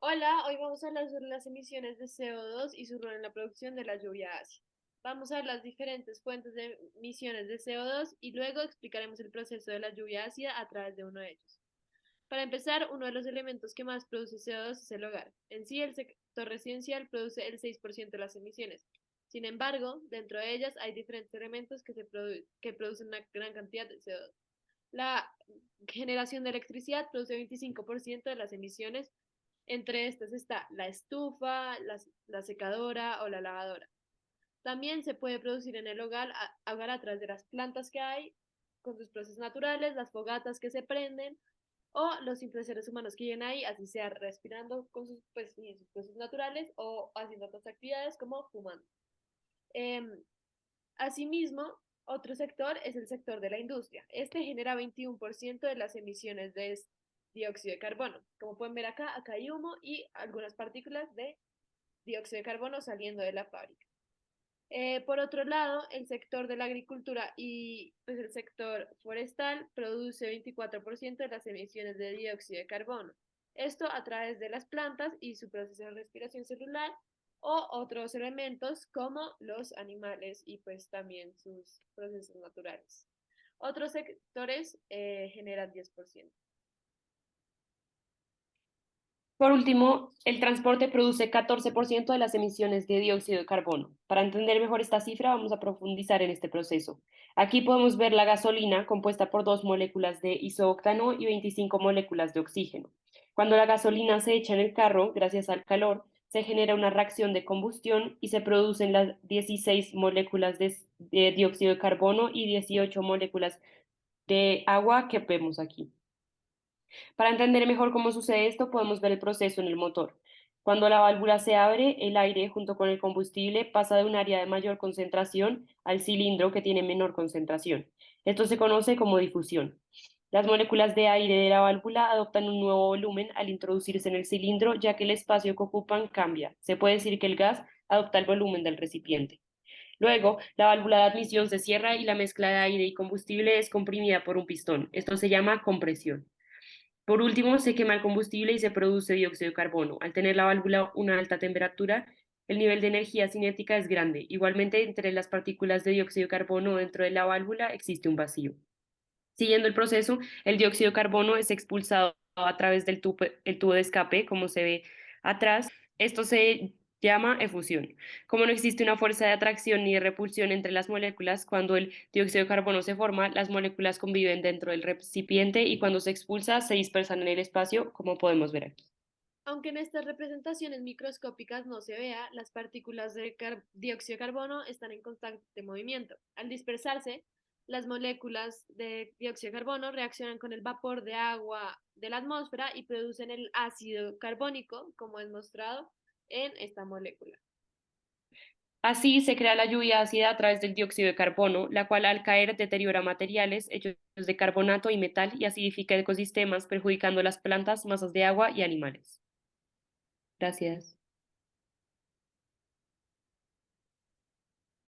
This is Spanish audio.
Hola, hoy vamos a hablar sobre las emisiones de CO2 y su rol en la producción de la lluvia ácida. Vamos a ver las diferentes fuentes de emisiones de CO2 y luego explicaremos el proceso de la lluvia ácida a través de uno de ellos. Para empezar, uno de los elementos que más produce CO2 es el hogar. En sí, el sector residencial produce el 6% de las emisiones. Sin embargo, dentro de ellas hay diferentes elementos que producen una gran cantidad de CO2. La generación de electricidad produce 25% de las emisiones. Entre estas está la estufa, la secadora o la lavadora. También se puede producir en el hogar a través de las plantas que hay, con sus procesos naturales, las fogatas que se prenden, o los simples seres humanos que viven ahí, así sea respirando con sus procesos naturales o haciendo otras actividades como fumando. Eh, Asimismo, otro sector es el sector de la industria. Este genera 21% de las emisiones de dióxido de carbono. Como pueden ver acá hay humo y algunas partículas de dióxido de carbono saliendo de la fábrica. Por otro lado, el sector de la agricultura y pues, el sector forestal produce 24% de las emisiones de dióxido de carbono. Esto a través de las plantas y su proceso de respiración celular o otros elementos como los animales y pues también sus procesos naturales. Otros sectores generan 10%. Por último, el transporte produce 14% de las emisiones de dióxido de carbono. Para entender mejor esta cifra, vamos a profundizar en este proceso. Aquí podemos ver la gasolina compuesta por 2 moléculas de isooctano y 25 moléculas de oxígeno. Cuando la gasolina se echa en el carro, gracias al calor, se genera una reacción de combustión y se producen las 16 moléculas de dióxido de carbono y 18 moléculas de agua que vemos aquí. Para entender mejor cómo sucede esto, podemos ver el proceso en el motor. Cuando la válvula se abre, el aire junto con el combustible pasa de un área de mayor concentración al cilindro que tiene menor concentración. Esto se conoce como difusión. Las moléculas de aire de la válvula adoptan un nuevo volumen al introducirse en el cilindro, ya que el espacio que ocupan cambia. Se puede decir que el gas adopta el volumen del recipiente. Luego, la válvula de admisión se cierra y la mezcla de aire y combustible es comprimida por un pistón. Esto se llama compresión. Por último, se quema el combustible y se produce dióxido de carbono. Al tener la válvula una alta temperatura, el nivel de energía cinética es grande. Igualmente, entre las partículas de dióxido de carbono dentro de la válvula existe un vacío. Siguiendo el proceso, el dióxido de carbono es expulsado a través del el tubo de escape, como se ve atrás. Esto se llama efusión. Como no existe una fuerza de atracción ni de repulsión entre las moléculas, cuando el dióxido de carbono se forma, las moléculas conviven dentro del recipiente y cuando se expulsa se dispersan en el espacio, como podemos ver aquí. Aunque en estas representaciones microscópicas no se vea, las partículas de dióxido de carbono están en constante movimiento. Al dispersarse, las moléculas de dióxido de carbono reaccionan con el vapor de agua de la atmósfera y producen el ácido carbónico, como es mostrado en esta molécula. Así se crea la lluvia ácida a través del dióxido de carbono, la cual al caer deteriora materiales hechos de carbonato y metal y acidifica ecosistemas, perjudicando las plantas, masas de agua y animales. Gracias.